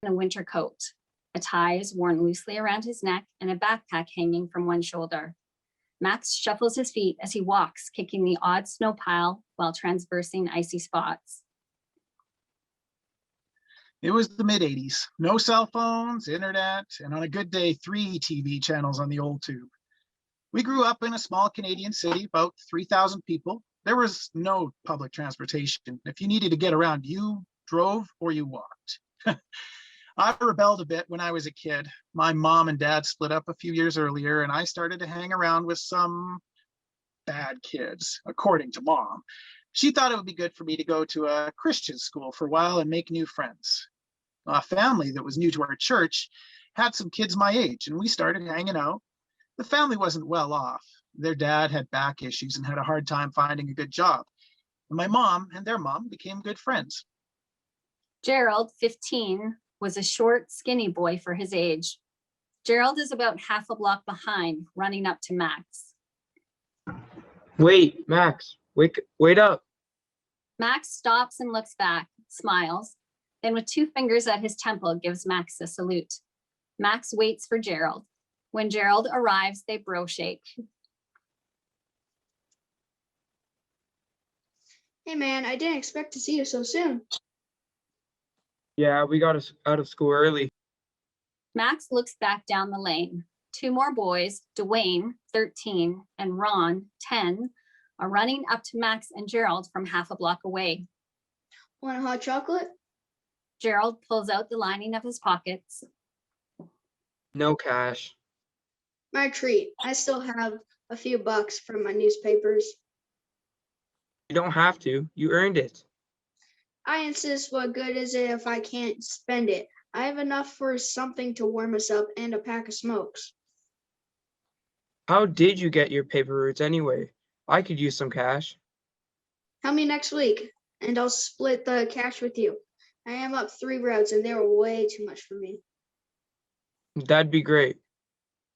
a winter coat. A tie is worn loosely around his neck and a backpack hanging from one shoulder. Max shuffles his feet as he walks, kicking the odd snow pile while traversing icy spots. It was the mid-'80s. No cell phones, internet, and on a good day, 3 TV channels on the old tube. We grew up in a small Canadian city, about 3,000 people. There was no public transportation. If you needed to get around, you drove or you walked. I rebelled a bit when I was a kid. My mom and dad split up a few years earlier, and I started to hang around with some bad kids, according to Mom. She thought it would be good for me to go to a Christian school for a while and make new friends. A family that was new to our church had some kids my age, and we started hanging out. The family wasn't well off. Their dad had back issues and had a hard time finding a good job. And my mom and their mom became good friends. Gerald, 15, was a short, skinny boy for his age. Gerald is about half a block behind, running up to Max. Wait, Max, wait up. Max stops and looks back, smiles, then with 2 fingers at his temple gives Max a salute. Max waits for Gerald. When Gerald arrives, they bro shake. Hey man, I didn't expect to see you so soon. Yeah, we got us out of school early. Max looks back down the lane. 2 more boys, Dwayne, 13, and Ron, 10, are running up to Max and Gerald from half a block away. Want a hot chocolate? Gerald pulls out the lining of his pockets. No cash. My treat. I still have a few bucks from my newspapers. You don't have to. You earned it. I insist, what good is it if I can't spend it? I have enough for something to warm us up and a pack of smokes. How did you get your paper routes anyway? I could use some cash. Tell me next week, and I'll split the cash with you. I am up 3 routes, and they were way too much for me. That'd be great.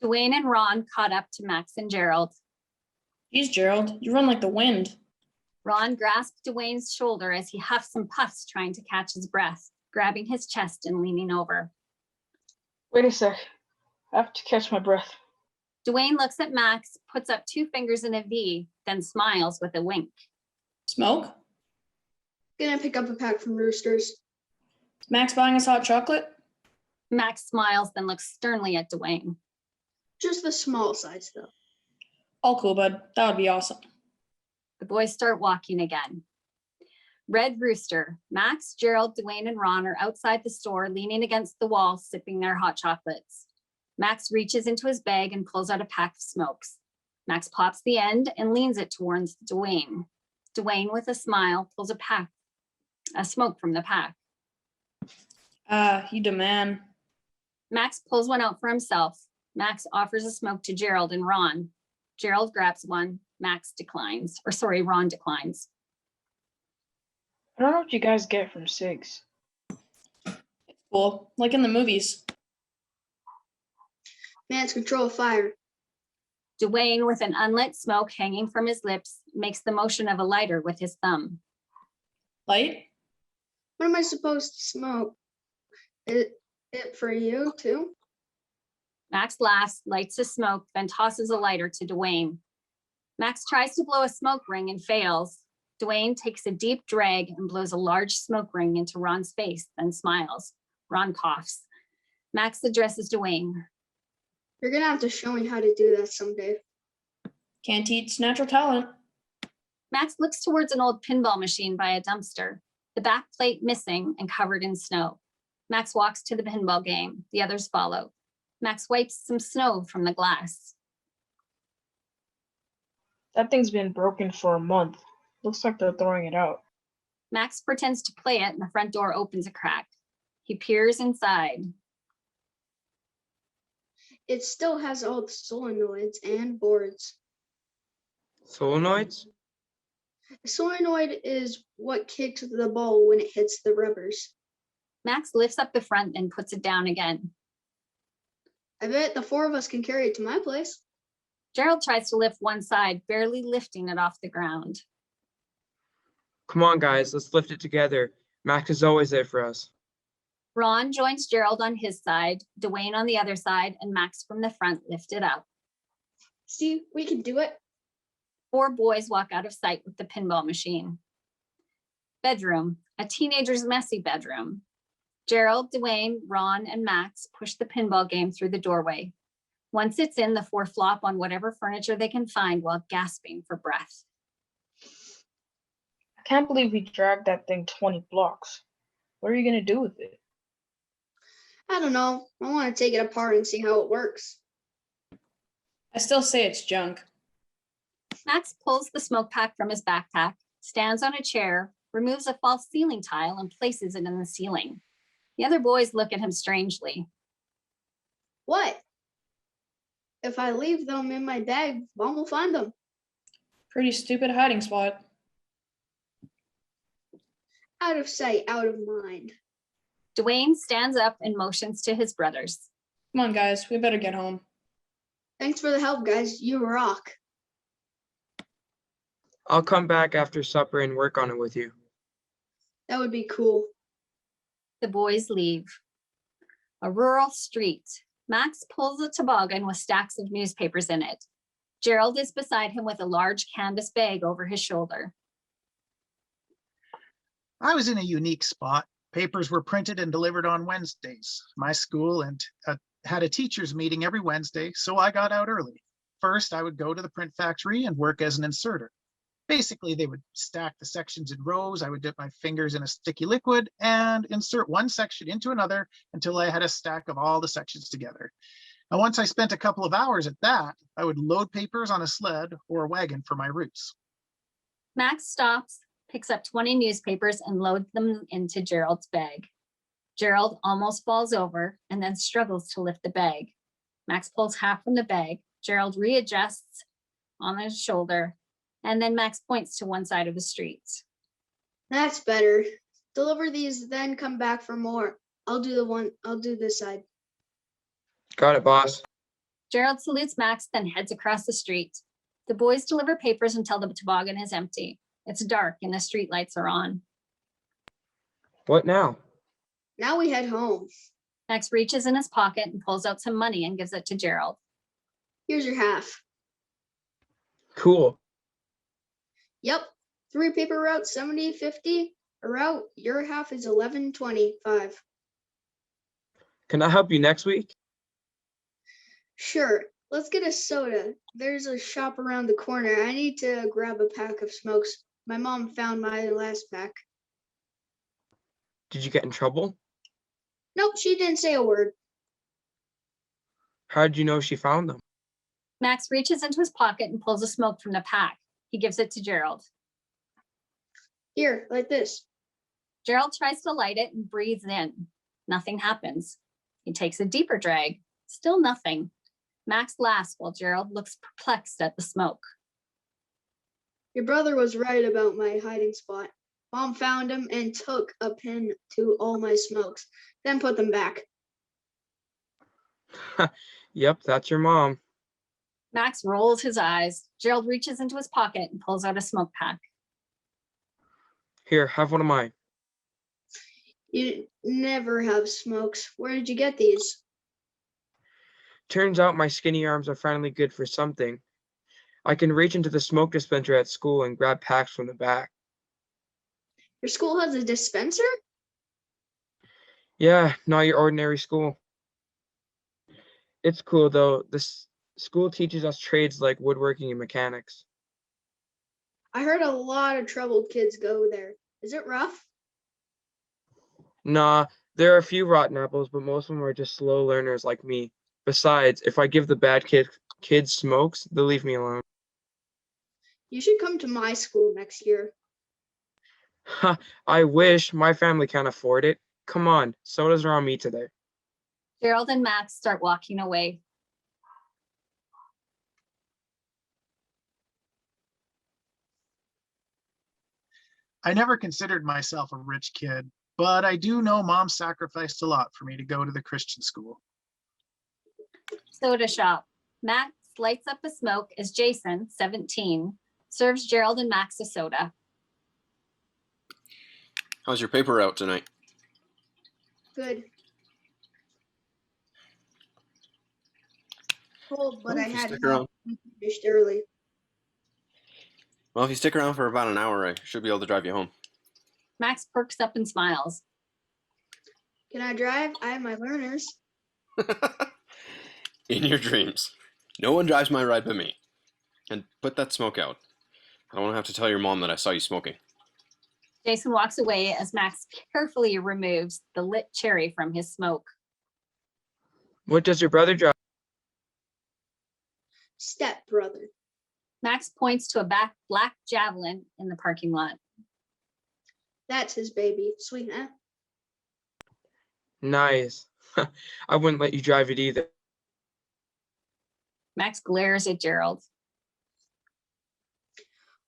Dwayne and Ron caught up to Max and Gerald. Geez, Gerald, you run like the wind. Ron grasped Dwayne's shoulder as he huffs and puffs, trying to catch his breath, grabbing his chest and leaning over. Wait a sec. I have to catch my breath. Dwayne looks at Max, puts up 2 fingers in a V, then smiles with a wink. Smoke? Gonna pick up a pack from Roosters. Is Max buying us hot chocolate? Max smiles, then looks sternly at Dwayne. Just the small size, though. All cool, bud. That would be awesome. The boys start walking again. Red Rooster, Max, Gerald, Dwayne, and Ron are outside the store, leaning against the wall, sipping their hot chocolates. Max reaches into his bag and pulls out a pack of smokes. Max pops the end and leans it towards Dwayne. Dwayne, with a smile, pulls a smoke from the pack. You demand. Max pulls one out for himself. Max offers a smoke to Gerald and Ron. Gerald grabs one. Ron declines. I don't know what you guys get from cigs. It's cool, like in the movies. Man's control fire. Dwayne, with an unlit smoke hanging from his lips, makes the motion of a lighter with his thumb. Light? What am I supposed to smoke? It for you, too? Max laughs, lights a smoke, then tosses a lighter to Dwayne. Max tries to blow a smoke ring and fails. Dwayne takes a deep drag and blows a large smoke ring into Ron's face, then smiles. Ron coughs. Max addresses Dwayne. You're gonna have to show me how to do that someday. Can't teach natural talent. Max looks towards an old pinball machine by a dumpster, the back plate missing and covered in snow. Max walks to the pinball game. The others follow. Max wipes some snow from the glass. That thing's been broken for a month. Looks like they're throwing it out. Max pretends to play it and the front door opens a crack. He peers inside. It still has all the solenoids and boards. Solenoids? A solenoid is what kicks the ball when it hits the rubbers. Max lifts up the front and puts it down again. I bet the 4 of us can carry it to my place. Gerald tries to lift one side, barely lifting it off the ground. Come on, guys, let's lift it together. Max is always there for us. Ron joins Gerald on his side, Dwayne on the other side, and Max from the front lifted up. See, we can do it. 4 boys walk out of sight with the pinball machine. Bedroom, a teenager's messy bedroom. Gerald, Dwayne, Ron, and Max push the pinball game through the doorway. Once it's in, the 4 flop on whatever furniture they can find while gasping for breath. I can't believe we dragged that thing 20 blocks. What are you going to do with it? I don't know. I want to take it apart and see how it works. I still say it's junk. Max pulls the smoke pack from his backpack, stands on a chair, removes a false ceiling tile, and places it in the ceiling. The other boys look at him strangely. What? If I leave them in my bag, Mom will find them. Pretty stupid hiding spot. Out of sight, out of mind. Dwayne stands up and motions to his brothers. Come on, guys. We better get home. Thanks for the help, guys. You rock. I'll come back after supper and work on it with you. That would be cool. The boys leave. A rural street. Max pulls a toboggan with stacks of newspapers in it. Gerald is beside him with a large canvas bag over his shoulder. I was in a unique spot. Papers were printed and delivered on Wednesdays. My school had a teachers' meeting every Wednesday, so I got out early. First, I would go to the print factory and work as an inserter. Basically, they would stack the sections in rows. I would dip my fingers in a sticky liquid and insert one section into another until I had a stack of all the sections together. And once I spent a couple of hours at that, I would load papers on a sled or a wagon for my routes. Max stops, picks up 20 newspapers, and loads them into Gerald's bag. Gerald almost falls over and then struggles to lift the bag. Max pulls half from the bag. Gerald readjusts on his shoulder, and then Max points to one side of the street. That's better. Deliver these, then come back for more. I'll do this side. Got it, boss. Gerald salutes Max, then heads across the street. The boys deliver papers until the toboggan is empty. It's dark and the street lights are on. What now? Now we head home. Max reaches in his pocket and pulls out some money and gives it to Gerald. Here's your half. Cool. Yep. 3 paper routes, 70.50 a route. Your half is 11.25. Can I help you next week? Sure. Let's get a soda. There's a shop around the corner. I need to grab a pack of smokes. My mom found my last pack. Did you get in trouble? Nope, she didn't say a word. How did you know she found them? Max reaches into his pocket and pulls a smoke from the pack. He gives it to Gerald. Here, like this. Gerald tries to light it and breathes in. Nothing happens. He takes a deeper drag. Still nothing. Max laughs while Gerald looks perplexed at the smoke. Your brother was right about my hiding spot. Mom found him and took a pin to all my smokes, then put them back. Yep, that's your mom. Max rolls his eyes. Gerald reaches into his pocket and pulls out a smoke pack. Here, have one of mine. You never have smokes. Where did you get these? Turns out my skinny arms are finally good for something. I can reach into the smoke dispenser at school and grab packs from the back. Your school has a dispenser? Yeah, not your ordinary school. It's cool though. This school teaches us trades like woodworking and mechanics. I heard a lot of troubled kids go there. Is it rough? Nah, there are a few rotten apples, but most of them are just slow learners like me. Besides, if I give the bad kids smokes, they'll leave me alone. You should come to my school next year. Ha, I wish. My family can't afford it. Come on, sodas are on me today. Gerald and Max start walking away. I never considered myself a rich kid, but I do know Mom sacrificed a lot for me to go to the Christian school. Soda shop. Max lights up a smoke as Jason, 17, serves Gerald and Max a soda. How's your paper route tonight? Good. Cold, but Well, I if you had stick help. around, We finished early. well, if you stick around for about an hour, I should be able to drive you home. Max perks up and smiles. Can I drive? I have my learners. In your dreams. No one drives my ride but me. And put that smoke out. I don't want to have to tell your mom that I saw you smoking. Jason walks away as Max carefully removes the lit cherry from his smoke. What does your brother drive? Step brother. Max points to a black Javelin in the parking lot. That's his baby. Sweet, huh? Nice. I wouldn't let you drive it either. Max glares at Gerald.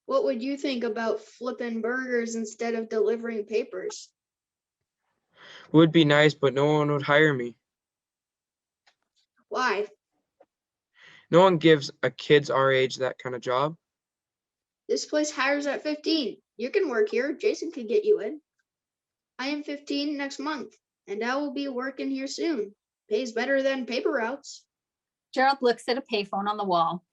What would you think about flipping burgers instead of delivering papers? Would be nice, but no one would hire me. Why? No one gives a kids our age that kind of job. This place hires at 15. You can work here. Jason could get you in. I am 15 next month, and I will be working here soon. Pays better than paper routes. Gerald looks at a payphone on the wall.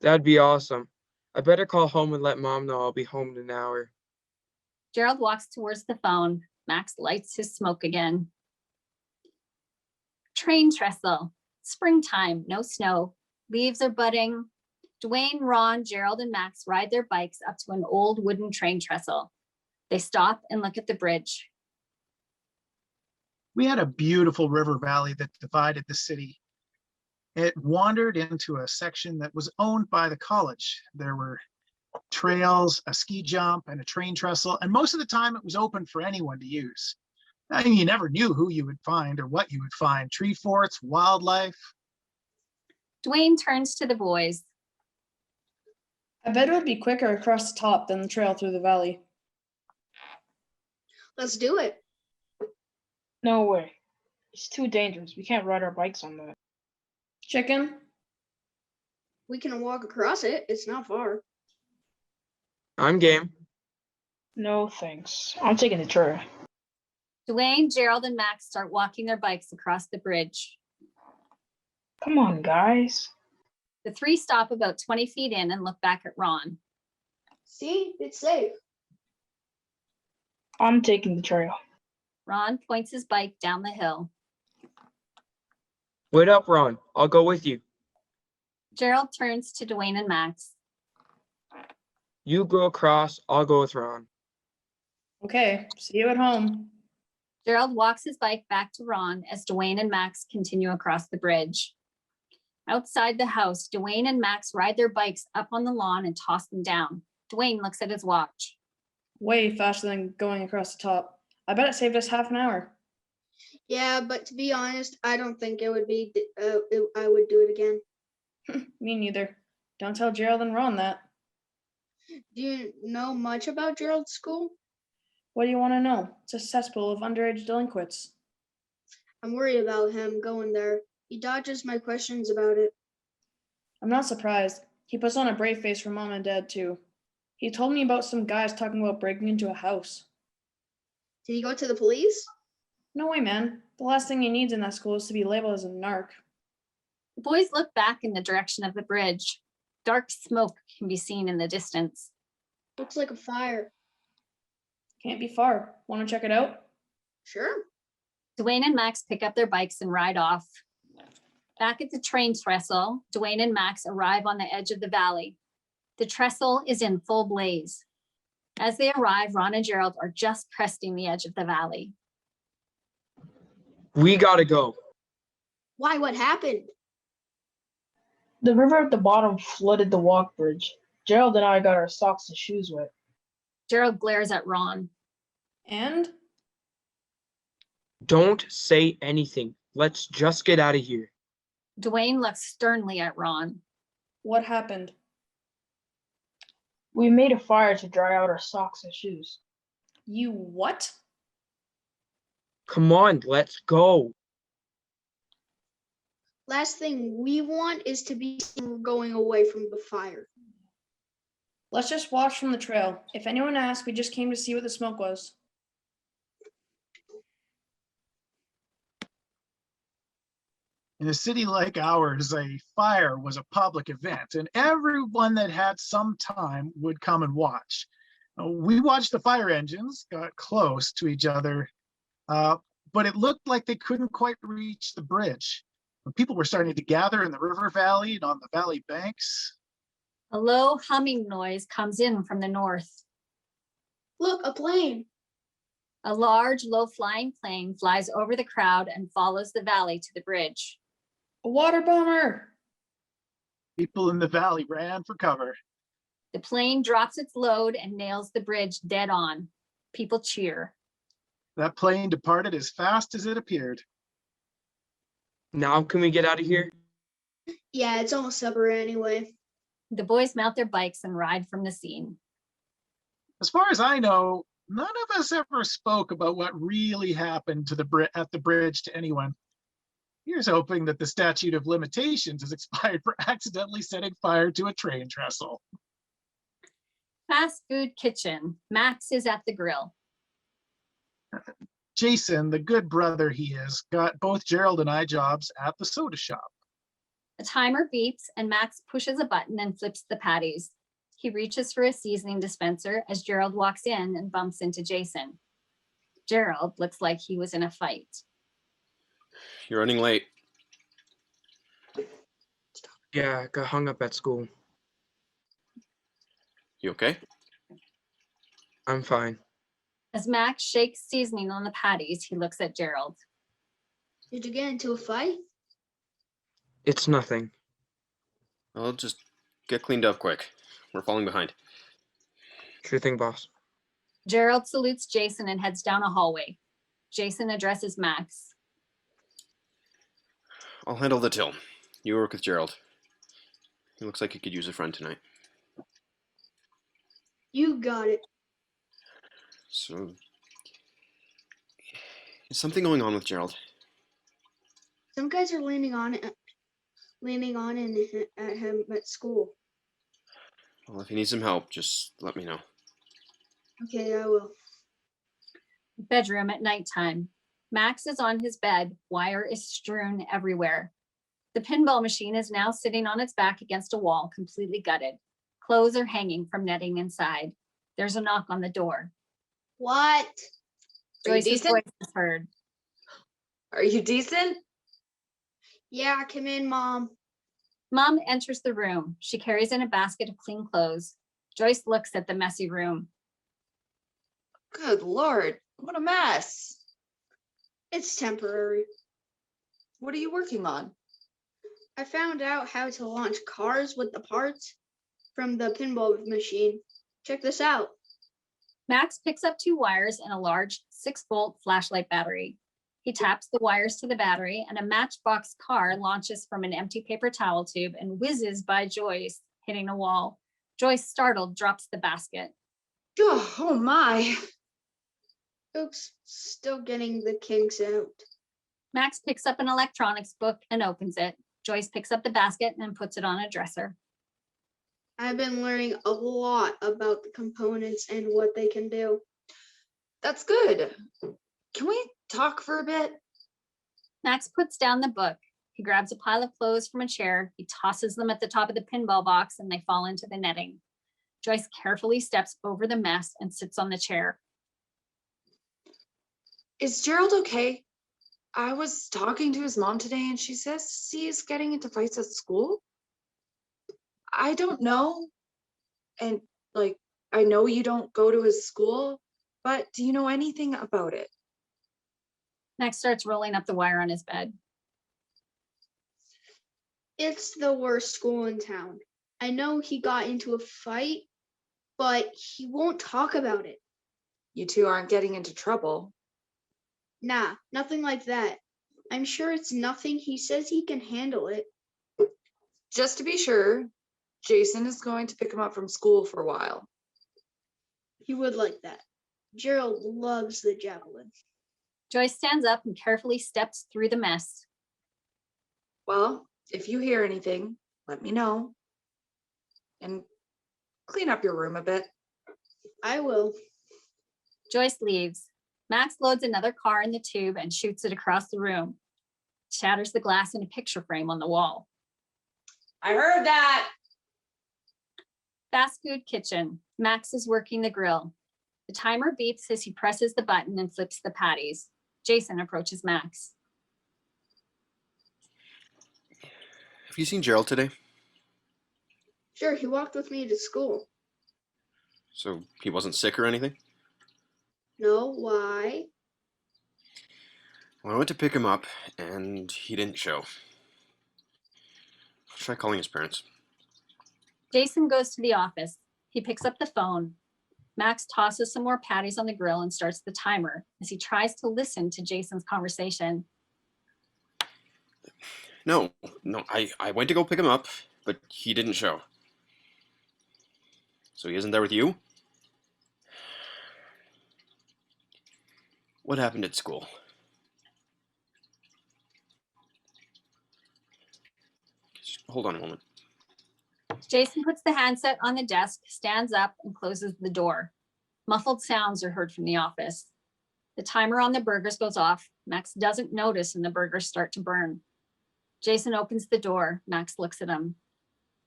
That'd be awesome. I better call home and let mom know I'll be home in an hour. Gerald walks towards the phone. Max lights his smoke again. Train trestle. Springtime, no snow. Leaves are budding. Dwayne, Ron, Gerald, and Max ride their bikes up to an old wooden train trestle. They stop and look at the bridge. We had a beautiful river valley that divided the city. It wandered into a section that was owned by the college. There were trails, a ski jump, and a train trestle, and most of the time it was open for anyone to use. I mean, you never knew who you would find or what you would find. Tree forts, wildlife. Dwayne turns to the boys. I bet it would be quicker across the top than the trail through the valley. Let's do it. No way. It's too dangerous. We can't ride our bikes on that. Chicken? We can walk across it. It's not far. I'm game. No thanks. I'm taking the trail. Dwayne, Gerald, and Max start walking their bikes across the bridge. Come on, guys. The three stop about 20 feet in and look back at Ron. See, it's safe. I'm taking the trail. Ron points his bike down the hill. Wait up, Ron. I'll go with you. Gerald turns to Dwayne and Max. You go across, I'll go with Ron. Okay, see you at home. Gerald walks his bike back to Ron as Dwayne and Max continue across the bridge. Outside the house, Dwayne and Max ride their bikes up on the lawn and toss them down. Dwayne looks at his watch. Way faster than going across the top. I bet it saved us half an hour. Yeah, but to be honest, I don't think it would be. I would do it again. Me neither. Don't tell Gerald and Ron that. Do you know much about Gerald's school? What do you want to know? It's a cesspool of underage delinquents. I'm worried about him going there. He dodges my questions about it. I'm not surprised. He puts on a brave face for mom and dad, too. He told me about some guys talking about breaking into a house. Did he go to the police? No way, man. The last thing he needs in that school is to be labeled as a narc. The boys look back in the direction of the bridge. Dark smoke can be seen in the distance. Looks like a fire. Can't be far. Want to check it out? Sure. Dwayne and Max pick up their bikes and ride off. Back at the train trestle, Dwayne and Max arrive on the edge of the valley. The trestle is in full blaze. As they arrive, Ron and Gerald are just cresting the edge of the valley. We gotta go. Why? What happened? The river at the bottom flooded the walk bridge. Gerald and I got our socks and shoes wet. Gerald glares at Ron. And? Don't say anything. Let's just get out of here. Dwayne looks sternly at Ron. What happened? We made a fire to dry out our socks and shoes. You what? Come on, let's go. Last thing we want is to be going away from the fire. Let's just watch from the trail. If anyone asks, we just came to see what the smoke was. In a city like ours, a fire was a public event, and everyone that had some time would come and watch. We watched the fire engines, got close to each other, but it looked like they couldn't quite reach the bridge. People were starting to gather in the river valley and on the valley banks. A low humming noise comes in from the north. Look, a plane. A large, low-flying plane flies over the crowd and follows the valley to the bridge. A water bomber! People in the valley ran for cover. The plane drops its load and nails the bridge dead on. People cheer. That plane departed as fast as it appeared. Now can we get out of here? Yeah, it's almost supper anyway. The boys mount their bikes and ride from the scene. As far as I know, none of us ever spoke about what really happened to at the bridge to anyone. Here's hoping that the statute of limitations is expired for accidentally setting fire to a train trestle. Fast food kitchen. Max is at the grill. Jason, the good brother he is, got both Gerald and I jobs at the soda shop. A timer beeps and Max pushes a button and flips the patties. He reaches for a seasoning dispenser as Gerald walks in and bumps into Jason. Gerald looks like he was in a fight. You're running late. Yeah, I got hung up at school. You okay? I'm fine. As Max shakes seasoning on the patties, he looks at Gerald. Did you get into a fight? It's nothing. I'll just get cleaned up quick. We're falling behind. Sure thing, boss. Gerald salutes Jason and heads down a hallway. Jason addresses Max. I'll handle the till. You work with Gerald. He looks like he could use a friend tonight. You got it. So, is something going on with Gerald? Some guys are leaning on at him at school. Well, if he needs some help, just let me know. Okay, I will. Bedroom at nighttime. Max is on his bed. Wire is strewn everywhere. The pinball machine is now sitting on its back against a wall, completely gutted. Clothes are hanging from netting inside. There's a knock on the door. What? Are you Joyce's decent? voice is heard. Are you decent? Yeah, come in, Mom. Mom enters the room. She carries in a basket of clean clothes. Joyce looks at the messy room. Good Lord, what a mess. It's temporary. What are you working on? I found out how to launch cars with the parts from the pinball machine. Check this out. Max picks up 2 wires and a large 6-volt flashlight battery. He taps the wires to the battery and a matchbox car launches from an empty paper towel tube and whizzes by Joyce, hitting a wall. Joyce, startled, drops the basket. Oh my. Oops, still getting the kinks out. Max picks up an electronics book and opens it. Joyce picks up the basket and puts it on a dresser. I've been learning a lot about the components and what they can do. That's good. Can we talk for a bit? Max puts down the book. He grabs a pile of clothes from a chair. He tosses them at the top of the pinball box and they fall into the netting. Joyce carefully steps over the mess and sits on the chair. Is Gerald okay? I was talking to his mom today and she says he's getting into fights at school. I don't know. And I know you don't go to his school, but do you know anything about it? Max starts rolling up the wire on his bed. It's the worst school in town. I know he got into a fight, but he won't talk about it. You two aren't getting into trouble. Nah, nothing like that. I'm sure it's nothing. He says he can handle it. Just to be sure, Jason is going to pick him up from school for a while. He would like that. Gerald loves the javelin. Joyce stands up and carefully steps through the mess. Well, if you hear anything, let me know. And clean up your room a bit. I will. Joyce leaves. Max loads another car in the tube and shoots it across the room. shatters the glass in a picture frame on the wall. I heard that. Fast food kitchen. Max is working the grill. The timer beeps as he presses the button and flips the patties. Jason approaches Max. Have you seen Gerald today? Sure, he walked with me to school. So he wasn't sick or anything? No, why? Well, I went to pick him up, and he didn't show. I'll try calling his parents. Jason goes to the office. He picks up the phone. Max tosses some more patties on the grill and starts the timer as he tries to listen to Jason's conversation. No, I went to go pick him up, but he didn't show. So he isn't there with you? What happened at school? Just hold on a moment. Jason puts the handset on the desk, stands up, and closes the door. Muffled sounds are heard from the office. The timer on the burgers goes off. Max doesn't notice and the burgers start to burn. Jason opens the door. Max looks at him.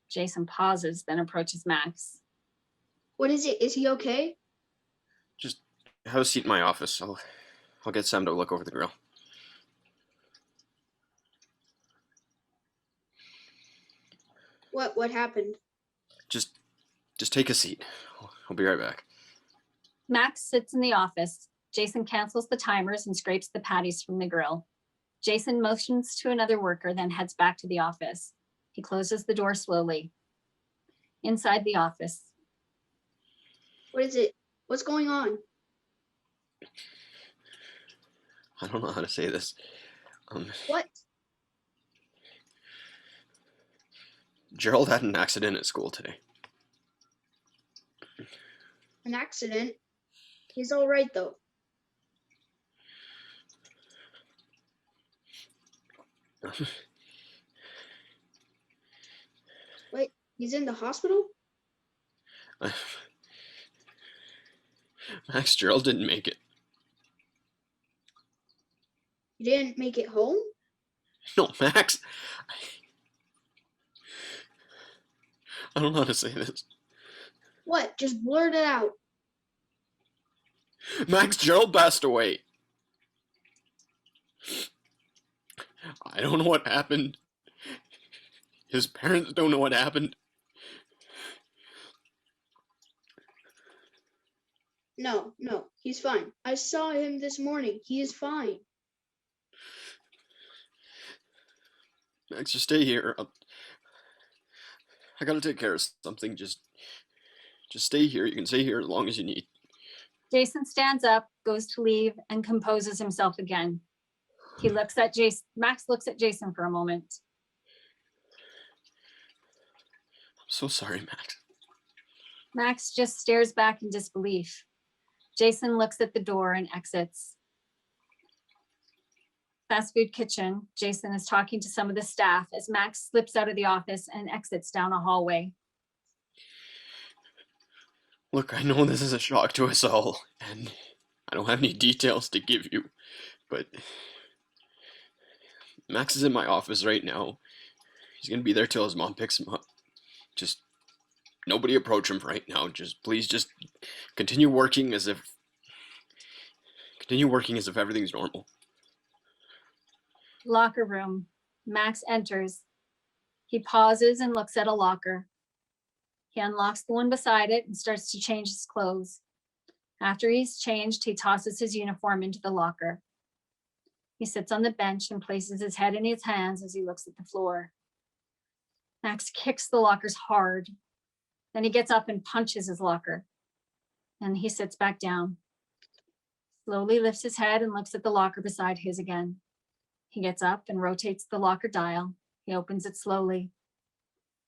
Jason pauses, then approaches Max. What is it? Is he okay? Just have a seat in my office. I'll get Sam to look over the grill. What happened? Just take a seat. I'll be right back. Max sits in the office. Jason cancels the timers and scrapes the patties from the grill. Jason motions to another worker, then heads back to the office. He closes the door slowly. Inside the office, What is it? What's going on? I don't know how to say this. What? Gerald had an accident at school today. An accident? He's all right though. Wait, he's in the hospital? Max, Gerald didn't make it. He didn't make it home? No, Max. I don't know how to say this. What? Just blurt it out. Max, Gerald passed away. I don't know what happened. His parents don't know what happened. No, he's fine. I saw him this morning. He is fine. Max, just stay here. I gotta take care of something. Just stay here. You can stay here as long as you need. Jason stands up, goes to leave, and composes himself again. He looks at Jason. Max looks at Jason for a moment. I'm so sorry, Max. Max just stares back in disbelief. Jason looks at the door and exits. Fast food kitchen. Jason is talking to some of the staff as Max slips out of the office and exits down a hallway. Look, I know this is a shock to us all, and I don't have any details to give you, but Max is in my office right now. He's gonna be there till his mom picks him up. Just nobody approach him right now. Please continue working as if everything's normal. Locker room. Max enters. He pauses and looks at a locker. He unlocks the one beside it and starts to change his clothes. After he's changed, he tosses his uniform into the locker. He sits on the bench and places his head in his hands as he looks at the floor. Max kicks the lockers hard. Then he gets up and punches his locker. And he sits back down. Slowly lifts his head and looks at the locker beside his again. He gets up and rotates the locker dial. He opens it slowly.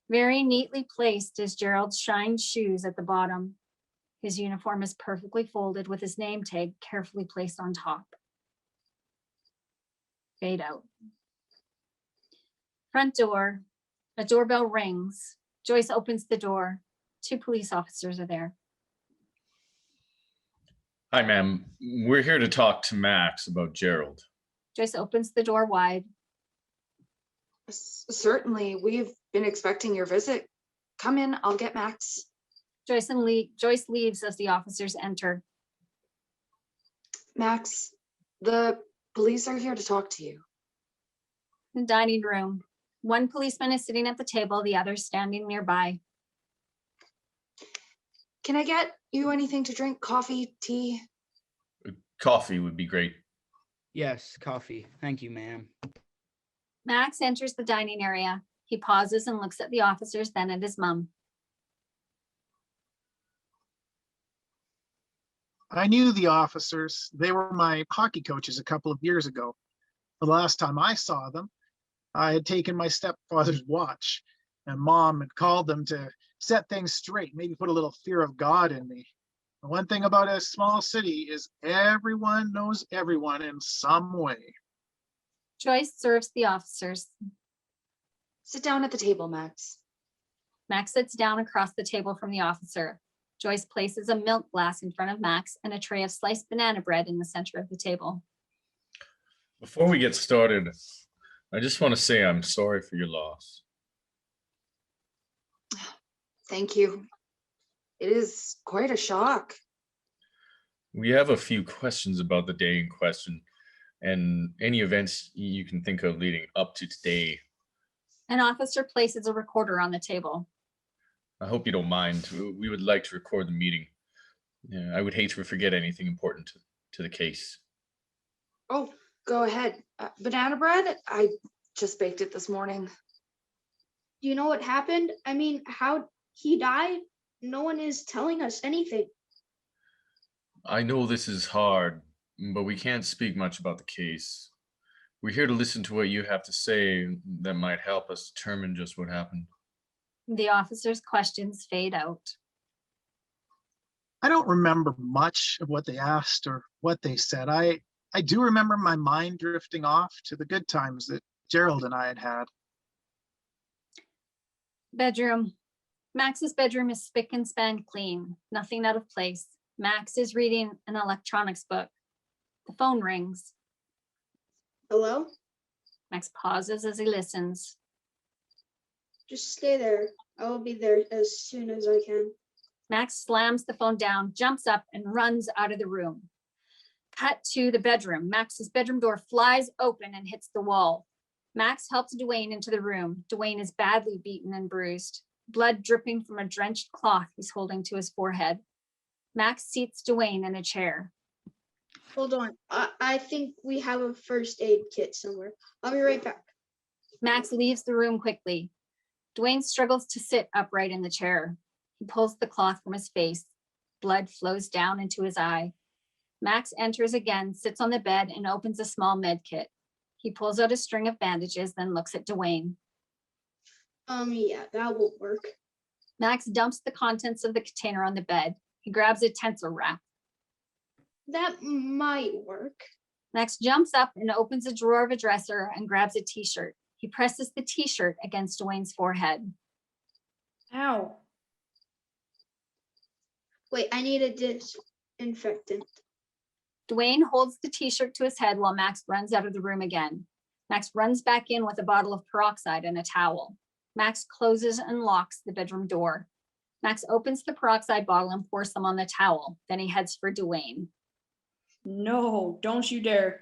Very neatly placed is Gerald's shined shoes at the bottom. His uniform is perfectly folded with his name tag carefully placed on top. Fade out. Front door. A doorbell rings. Joyce opens the door. 2 police officers are there. Hi, ma'am. We're here to talk to Max about Gerald. Joyce opens the door wide. Certainly, we've been expecting your visit. Come in, I'll get Max. Joyce leaves as the officers enter. Max, the police are here to talk to you. The dining room. One policeman is sitting at the table, the other standing nearby. Can I get you anything to drink? Coffee, tea? Coffee would be great. Yes, coffee. Thank you, ma'am. Max enters the dining area. He pauses and looks at the officers, then at his mom. I knew the officers. They were my hockey coaches a couple of years ago. The last time I saw them, I had taken my stepfather's watch, and Mom had called them to set things straight, maybe put a little fear of God in me. The one thing about a small city is everyone knows everyone in some way. Joyce serves the officers. Sit down at the table, Max. Max sits down across the table from the officer. Joyce places a milk glass in front of Max and a tray of sliced banana bread in the center of the table. Before we get started, I just want to say I'm sorry for your loss. Thank you. It is quite a shock. We have a few questions about the day in question and any events you can think of leading up to today. An officer places a recorder on the table. I hope you don't mind. We would like to record the meeting. Yeah, I would hate to forget anything important to the case. Oh, go ahead. Banana bread? I just baked it this morning. Do you know what happened? I mean, how he died? No one is telling us anything. I know this is hard, but we can't speak much about the case. We're here to listen to what you have to say that might help us determine just what happened. The officer's questions fade out. I don't remember much of what they asked or what they said. I do remember my mind drifting off to the good times that Gerald and I had had. Bedroom. Max's bedroom is spick and span clean, nothing out of place. Max is reading an electronics book. The phone rings. Hello? Max pauses as he listens. Just stay there. I will be there as soon as I can. Max slams the phone down, jumps up, and runs out of the room. Cut to the bedroom. Max's bedroom door flies open and hits the wall. Max helps Dwayne into the room. Dwayne is badly beaten and bruised, blood dripping from a drenched cloth he's holding to his forehead. Max seats Dwayne in a chair. Hold on. I think we have a first aid kit somewhere. I'll be right back. Max leaves the room quickly. Dwayne struggles to sit upright in the chair. He pulls the cloth from his face. Blood flows down into his eye. Max enters again, sits on the bed, and opens a small med kit. He pulls out a string of bandages, then looks at Dwayne. Yeah, that won't work. Max dumps the contents of the container on the bed. He grabs a tensor wrap. That might work. Max jumps up and opens a drawer of a dresser and grabs a t-shirt. He presses the t-shirt against Dwayne's forehead. Ow. Wait, I need a disinfectant. Dwayne holds the t-shirt to his head while Max runs out of the room again. Max runs back in with a bottle of peroxide and a towel. Max closes and locks the bedroom door. Max opens the peroxide bottle and pours some on the towel. Then he heads for Dwayne. No, don't you dare.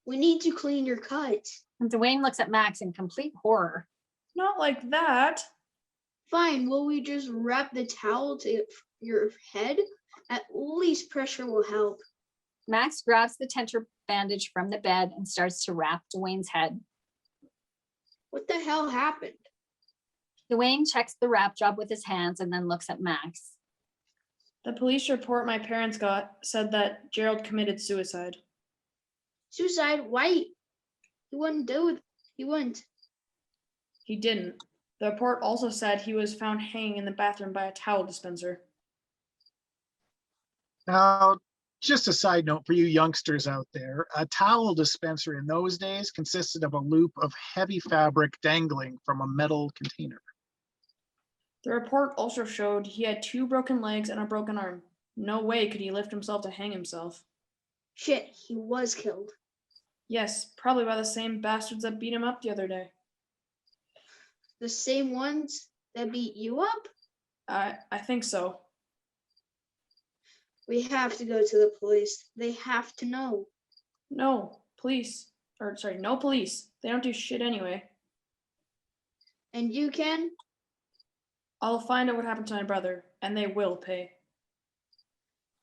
We need to clean your cut. And Dwayne looks at Max in complete horror. Not like that. Fine, will we just wrap the towel to your head? At least pressure will help. Max grabs the tensor bandage from the bed and starts to wrap Dwayne's head. What the hell happened? Dwayne checks the wrap job with his hands and then looks at Max. The police report my parents got said that Gerald committed suicide. Suicide? Why? He wouldn't do it. He wouldn't. He didn't. The report also said he was found hanging in the bathroom by a towel dispenser. Now, just a side note for you youngsters out there, a towel dispenser in those days consisted of a loop of heavy fabric dangling from a metal container. The report also showed he had 2 broken legs and a broken arm. No way could he lift himself to hang himself. Shit, he was killed. Yes, probably by the same bastards that beat him up the other day. The same ones that beat you up? I think so. We have to go to the police. They have to know. No, police. Or sorry, no police. They don't do shit anyway. And you can? I'll find out what happened to my brother, and they will pay.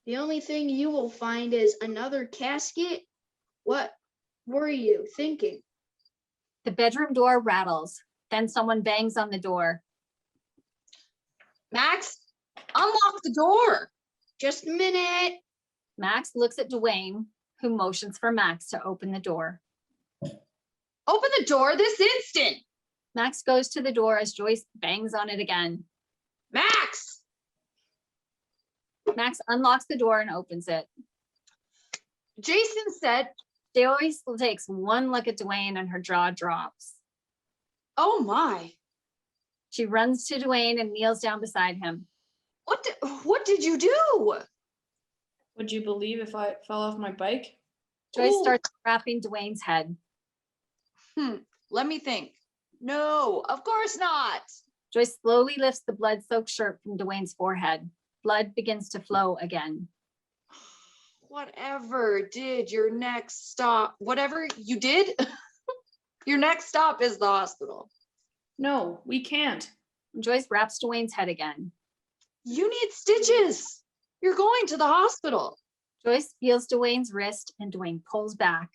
The only thing you will find is another casket? What were you thinking? The bedroom door rattles. Then someone bangs on the door. Max, unlock the door. Just a minute. Max looks at Dwayne, who motions for Max to open the door. Open the door this instant. Max goes to the door as Joyce bangs on it again. Max! Max unlocks the door and opens it. Jason said, Joyce takes one look at Dwayne and her jaw drops. oh my, She runs to Dwayne and kneels down beside him. what did you do? Would you believe if I fell off my bike? Joyce Ooh. starts wrapping Dwayne's head. Let me think. No, of course not. Joyce slowly lifts the blood-soaked shirt from Dwayne's forehead. Blood begins to flow again. Whatever did your next stop, whatever you did, your next stop is the hospital. No, we can't. Joyce wraps Dwayne's head again. You need stitches. You're going to the hospital. Joyce feels Dwayne's wrist and Dwayne pulls back.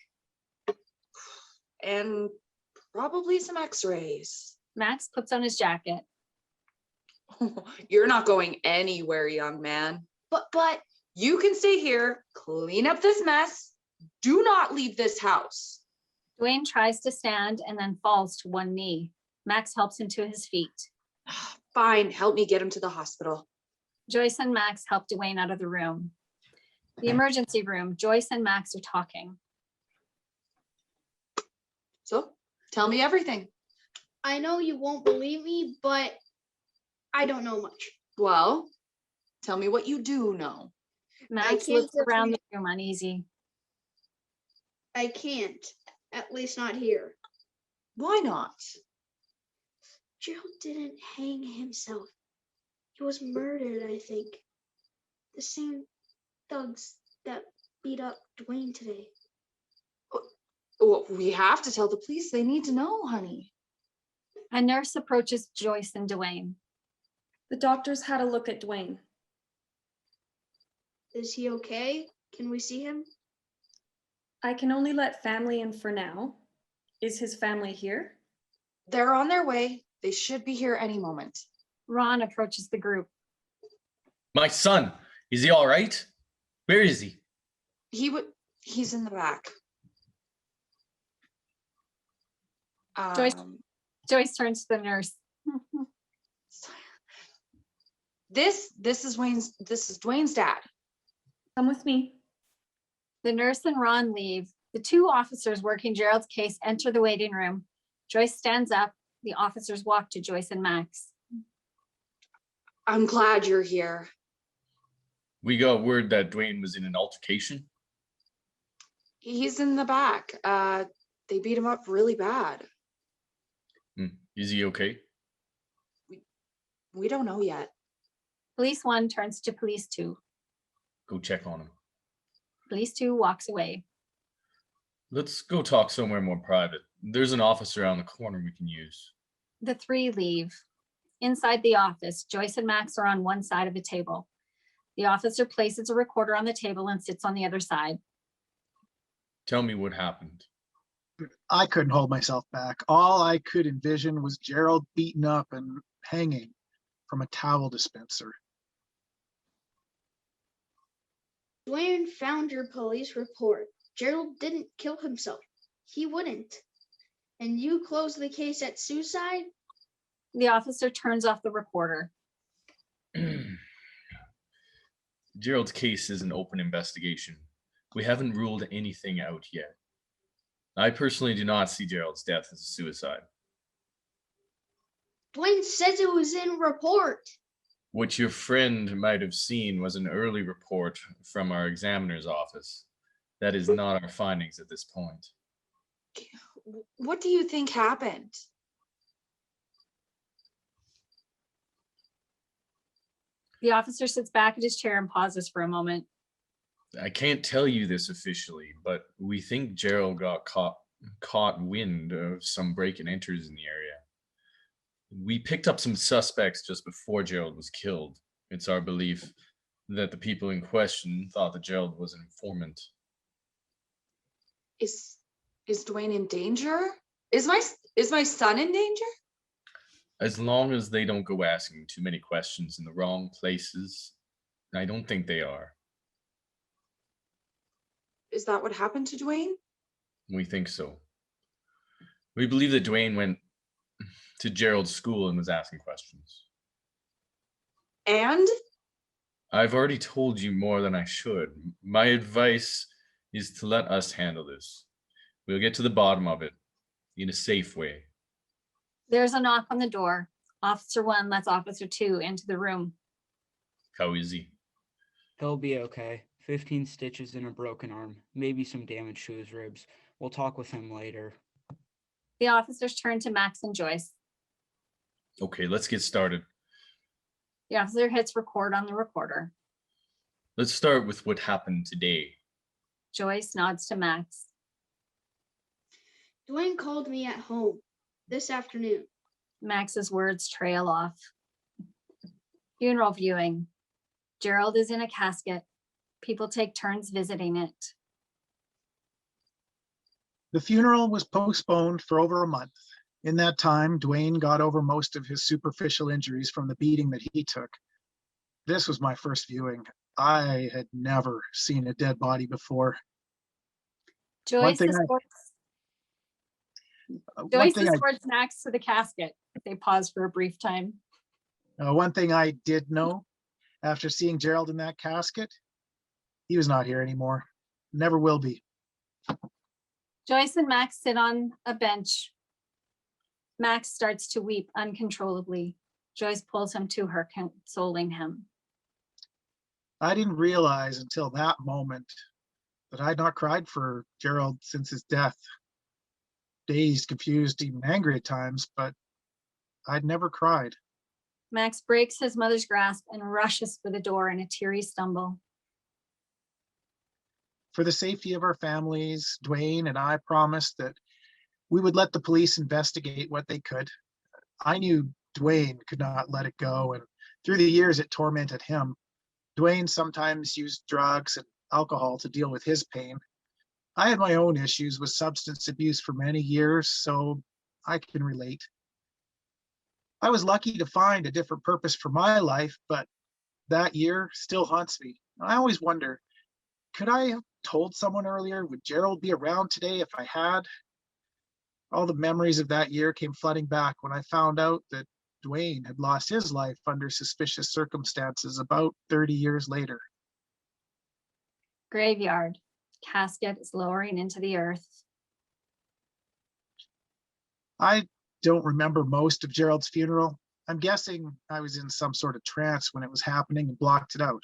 And probably some x-rays. Max puts on his jacket. You're not going anywhere, young man. But You can stay here, clean up this mess. Do not leave this house. Dwayne tries to stand and then falls to one knee. Max helps him to his feet. Fine, help me get him to the hospital. Joyce and Max help Dwayne out of the room. The emergency room, Joyce and Max are talking. So, tell me everything. I know you won't believe me, but I don't know much. Well, tell me what you do know. Max can't looks go around through- the room uneasy. I can't. At least not here. Why not? Gerald didn't hang himself. He was murdered, I think. The same thugs that beat up Dwayne today. Well, we have to tell the police. They need to know, honey. A nurse approaches Joyce and Dwayne. The doctors had a look at Dwayne. Is he okay? Can we see him? I can only let family in for now. Is his family here? They're on their way. They should be here any moment. Ron approaches the group. My son, is he all right? Where is he? He's in the back. Joyce- Joyce turns to the nurse. This is Dwayne's dad. Come with me. The nurse and Ron leave. The two officers working Gerald's case enter the waiting room. Joyce stands up. The officers walk to Joyce and Max. I'm glad you're here. We got word that Dwayne was in an altercation. He's in the back. They beat him up really bad. Is he okay? We don't know yet. Police 1 turns to Police 2. Go check on him. Police 2 walks away. Let's go talk somewhere more private. There's an office around the corner we can use. The 3 leave. Inside the office, Joyce and Max are on one side of a table. The officer places a recorder on the table and sits on the other side. Tell me what happened. I couldn't hold myself back. All I could envision was Gerald beaten up and hanging from a towel dispenser. Dwayne found your police report. Gerald didn't kill himself. He wouldn't. And you closed the case at suicide? The officer turns off the recorder. Gerald's case is an open investigation. We haven't ruled anything out yet. I personally do not see Gerald's death as a suicide. Dwayne says it was in report. What your friend might have seen was an early report from our examiner's office. That is not our findings at this point. What do you think happened? The officer sits back at his chair and pauses for a moment. I can't tell you this officially, but we think Gerald got caught wind of some break and enters in the area. We picked up some suspects just before Gerald was killed. It's our belief that the people in question thought that Gerald was an informant. Is Dwayne in danger? Is my son in danger? As long as they don't go asking too many questions in the wrong places, I don't think they are. Is that what happened to Dwayne? We think so. We believe that Dwayne went to Gerald's school and was asking questions. And I've already told you more than I should. My advice is to let us handle this. We'll get to the bottom of it in a safe way. There's a knock on the door. Officer 1 lets Officer 2 into the room. How is he? He'll be okay. 15 stitches and a broken arm, maybe some damage to his ribs. We'll talk with him later. The officers turn to Max and Joyce. Okay, let's get started. The officer hits record on the recorder. Let's start with what happened today. Joyce nods to Max. Dwayne called me at home this afternoon. Max's words trail off. Funeral viewing. Gerald is in a casket. People take turns visiting it. The funeral was postponed for over a month. In that time, Dwayne got over most of his superficial injuries from the beating that he took. This was my first viewing. I had never seen a dead body before. Joyce thing I- escorts Max to the casket. They pause for a brief time. One thing I did know after seeing Gerald in that casket, he was not here anymore. Never will be. Joyce and Max sit on a bench. Max starts to weep uncontrollably. Joyce pulls him to her, consoling him. I didn't realize until that moment that I'd not cried for Gerald since his death. Dazed, confused, even angry at times, but I'd never cried. Max breaks his mother's grasp and rushes for the door in a teary stumble. For the safety of our families, Dwayne and I promised that we would let the police investigate what they could. I knew Dwayne could not let it go, and through the years it tormented him. Dwayne sometimes used drugs and alcohol to deal with his pain. I had my own issues with substance abuse for many years, so I can relate. I was lucky to find a different purpose for my life, but that year still haunts me. I always wonder, could I have told someone earlier? Would Gerald be around today if I had? All the memories of that year came flooding back when I found out that Dwayne had lost his life under suspicious circumstances about 30 years later. Graveyard. Casket is lowering into the earth. I don't remember most of Gerald's funeral. I'm guessing I was in some sort of trance when it was happening and blocked it out.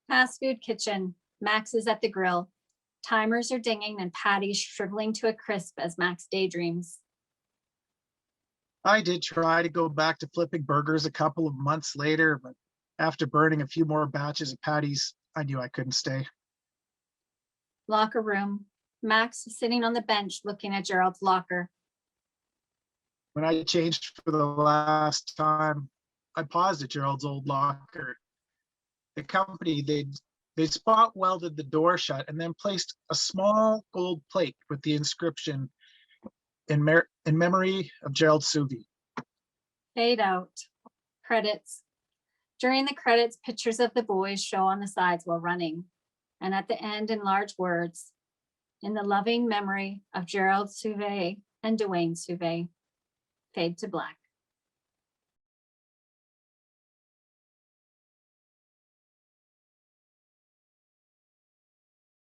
Fast food kitchen. Max is at the grill. Timers are dinging and patties shriveling to a crisp as Max daydreams. I did try to go back to flipping burgers a couple of months later, but after burning a few more batches of patties, I knew I couldn't stay. Locker room. Max is sitting on the bench looking at Gerald's locker. When I changed for the last time, I paused at Gerald's old locker. The company, they spot welded the door shut and then placed a small gold plate with the inscription in memory of Gerald Suvi. Fade out. Credits. During the credits, pictures of the boys show on the sides while running. And at the end, in large words, in the loving memory of Gerald Suve and Dwayne Suve. Fade to black.